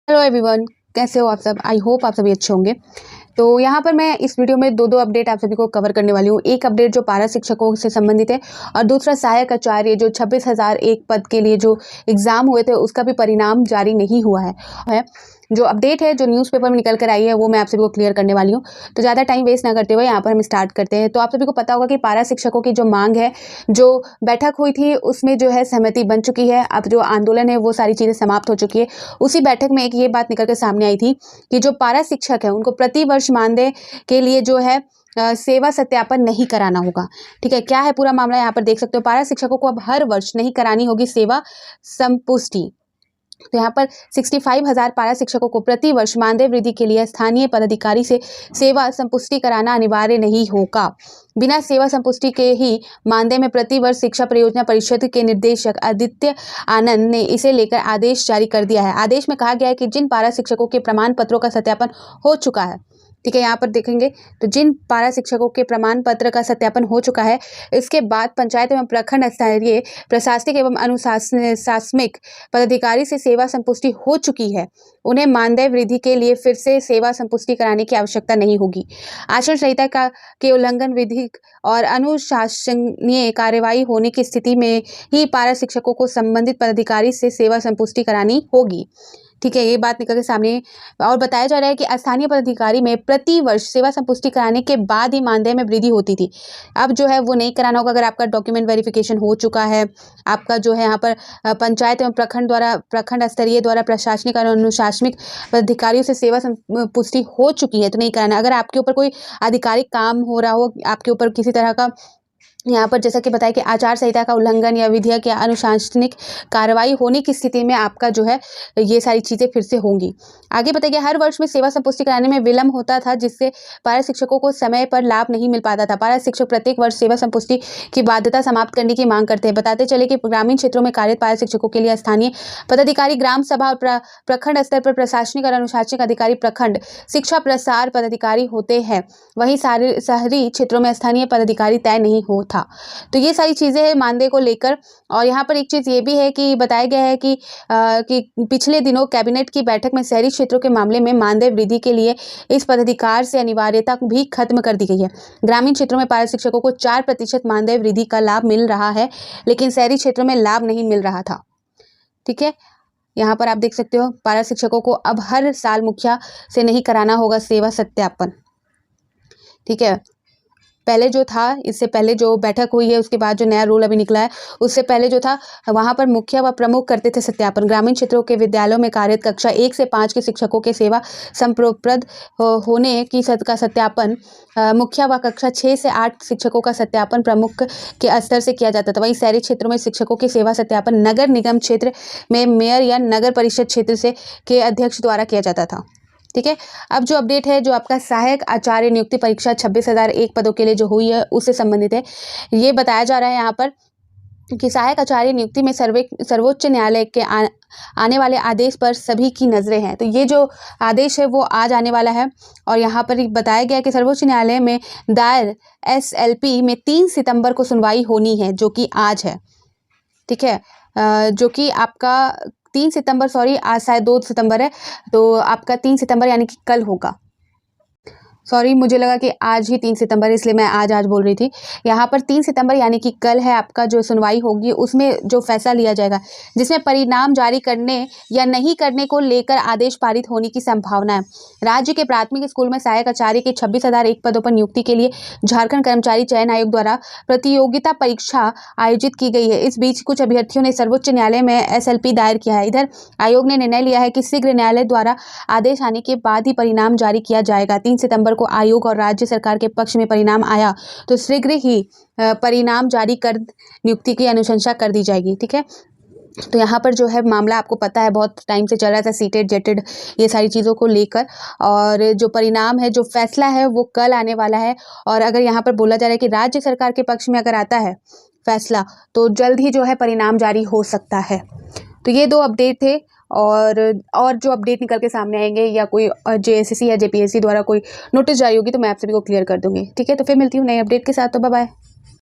Hello everyone, कैसे हो आप सब। आई होप आप सभी अच्छे होंगे। तो यहाँ पर मैं इस वीडियो में दो अपडेट आप सभी को कवर करने वाली हूँ। एक अपडेट जो पारा शिक्षकों से संबंधित है और दूसरा सहायक आचार्य जो 26,001 पद के लिए जो एग्जाम हुए थे उसका भी परिणाम जारी नहीं हुआ है। जो अपडेट है जो न्यूज़पेपर में निकल कर आई है वो मैं आप सभी को क्लियर करने वाली हूँ। तो ज़्यादा टाइम वेस्ट ना करते हुए यहाँ पर हम स्टार्ट करते हैं। तो आप सभी को पता होगा कि पारा शिक्षकों की जो मांग है, जो बैठक हुई थी उसमें जो है सहमति बन चुकी है। अब जो आंदोलन है वो सारी चीज़ें समाप्त हो चुकी है। उसी बैठक में एक ये बात निकल कर सामने आई थी कि जो पारा शिक्षक है उनको प्रति वर्ष मानदेय के लिए जो है सेवा सत्यापन नहीं कराना होगा। ठीक है, क्या है पूरा मामला यहाँ पर देख सकते हो। पारा शिक्षकों को अब हर वर्ष नहीं करानी होगी सेवा संपुष्टि। तो यहाँ पर 65,000 पारा शिक्षकों को प्रति वर्ष मानदेय वृद्धि के लिए स्थानीय पदाधिकारी से सेवा संपुष्टि कराना अनिवार्य नहीं होगा। बिना सेवा संपुष्टि के ही मानदेय में प्रति वर्ष शिक्षा परियोजना परिषद के निदेशक आदित्य आनंद ने इसे लेकर आदेश जारी कर दिया है। आदेश में कहा गया है कि जिन पारा शिक्षकों के प्रमाण पत्रों का सत्यापन हो चुका है, ठीक है, यहाँ पर देखेंगे तो जिन पारा शिक्षकों के प्रमाण पत्र का सत्यापन हो चुका है, इसके बाद पंचायत एवं प्रखंड स्तरीय प्रशासनिक एवं अनुशासनिक पदाधिकारी से सेवा संपुष्टि हो चुकी है, उन्हें मानदेय वृद्धि के लिए फिर से सेवा संपुष्टि कराने की आवश्यकता नहीं होगी। आचरण संहिता के उल्लंघन, विधिक और अनुशासनीय कार्रवाई होने की स्थिति में ही पारा शिक्षकों को संबंधित पदाधिकारी से सेवा संपुष्टि करानी होगी। ठीक है, ये बात निकल के सामने और बताया जा रहा है कि स्थानीय पदाधिकारी में प्रति वर्ष सेवा संपुष्टि कराने के बाद ही मानदेय में वृद्धि होती थी। अब जो है वो नहीं कराना होगा। अगर आपका डॉक्यूमेंट वेरिफिकेशन हो चुका है, आपका जो है यहाँ पर पंचायत एवं प्रखंड स्तरीय द्वारा प्रशासनिक और अनुशासनिक पदाधिकारियों से सेवा संपुष्टि हो चुकी है तो नहीं कराना। अगर आपके ऊपर कोई आधिकारिक काम हो रहा हो, आपके ऊपर किसी तरह का यहाँ पर जैसा कि बताया कि आचार संहिता का उल्लंघन या विधिक या अनुशासनिक कार्रवाई होने की स्थिति में आपका जो है ये सारी चीज़ें फिर से होंगी। आगे बताइए, हर वर्ष में सेवा संपुष्टि कराने में विलंब होता था जिससे पारा शिक्षकों को समय पर लाभ नहीं मिल पाता था। पारा शिक्षक प्रत्येक वर्ष सेवा संपुष्टि की बाध्यता समाप्त करने की मांग करते हैं। बताते चले कि ग्रामीण क्षेत्रों में कार्यरत पारा शिक्षकों के लिए स्थानीय पदाधिकारी ग्राम सभा और प्रखंड स्तर पर प्रशासनिक और अनुशासनिक अधिकारी प्रखंड शिक्षा प्रसार पदाधिकारी होते हैं। वहीं शहरी क्षेत्रों में स्थानीय पदाधिकारी तय नहीं होता। तो ये सारी चीज़ें हैं मानदेय को लेकर। और यहाँ पर एक चीज़ ये भी है कि बताया गया है कि पिछले दिनों कैबिनेट की बैठक में शहरी क्षेत्रों के मामले में मानदेय वृद्धि के लिए इस पदाधिकार से अनिवार्यता भी खत्म कर दी गई है। ग्रामीण क्षेत्रों में पारा शिक्षकों को 4% मानदेय वृद्धि का लाभ मिल रहा है, लेकिन शहरी क्षेत्रों में लाभ नहीं मिल रहा था। ठीक है, यहाँ पर आप देख सकते हो पारा शिक्षकों को अब हर साल मुखिया से नहीं कराना होगा सेवा सत्यापन। ठीक है, पहले जो था, इससे पहले जो बैठक हुई है उसके बाद जो नया रूल अभी निकला है, उससे पहले जो था वहाँ पर मुखिया व प्रमुख करते थे सत्यापन। ग्रामीण क्षेत्रों के विद्यालयों में कार्यरत कक्षा 1 से 5 के शिक्षकों के सेवा संप्रद होने की का सत्यापन मुखिया व कक्षा 6 से 8 शिक्षकों का सत्यापन प्रमुख के स्तर से किया जाता था। वहीं शहरी क्षेत्रों में शिक्षकों की सेवा सत्यापन नगर निगम क्षेत्र में मेयर या नगर परिषद क्षेत्र से के अध्यक्ष द्वारा किया जाता था। ठीक है, अब जो अपडेट है जो आपका सहायक आचार्य नियुक्ति परीक्षा 26,001 पदों के लिए जो हुई है उससे संबंधित है। ये बताया जा रहा है यहाँ पर कि सहायक आचार्य नियुक्ति में सर्वोच्च न्यायालय के आने वाले आदेश पर सभी की नज़रें हैं। तो ये जो आदेश है वो आज आने वाला है और यहाँ पर बताया गया कि सर्वोच्च न्यायालय में दायर SLP में 3 सितंबर को सुनवाई होनी है, जो कि आज है। ठीक है, जो कि आपका 3 सितंबर, सॉरी आज शायद 2 सितंबर है, तो आपका 3 सितंबर यानी कि कल होगा। सॉरी, मुझे लगा कि आज ही 3 सितंबर, इसलिए मैं आज बोल रही थी। यहाँ पर 3 सितंबर यानी कि कल है आपका जो सुनवाई होगी, उसमें जो फैसला लिया जाएगा जिसमें परिणाम जारी करने या नहीं करने को लेकर आदेश पारित होने की संभावना है। राज्य के प्राथमिक स्कूल में सहायक आचार्य के 26,001 पदों पर नियुक्ति के लिए झारखंड कर्मचारी चयन आयोग द्वारा प्रतियोगिता परीक्षा आयोजित की गई है। इस बीच कुछ अभ्यर्थियों ने सर्वोच्च न्यायालय में SLP दायर किया है। इधर आयोग ने निर्णय लिया है कि शीघ्र न्यायालय द्वारा आदेश आने के बाद ही परिणाम जारी किया जाएगा। 3 सितंबर को आयोग और राज्य सरकार के पक्ष में परिणाम आया तो शीघ्र ही परिणाम जारी कर नियुक्ति की अनुशंसा कर दी जाएगी। ठीक है, तो यहाँ पर जो है मामला आपको पता है बहुत टाइम से चल रहा था, सीटेड जेटेड ये सारी चीज़ों को लेकर, और जो परिणाम है, जो फैसला है वो कल आने वाला है। और अगर यहाँ पर बोला जा रहा है कि राज्य सरकार के पक्ष में अगर आता है फैसला तो जल्द ही जो है परिणाम जारी हो सकता है। तो ये 2 अपडेट थे और जो अपडेट निकल के सामने आएंगे या कोई JSSC या JPSC द्वारा कोई नोटिस जारी होगी तो मैं आप सभी को क्लियर कर दूंगी। ठीक है, तो फिर मिलती हूँ नए अपडेट के साथ। तो बाय बाय।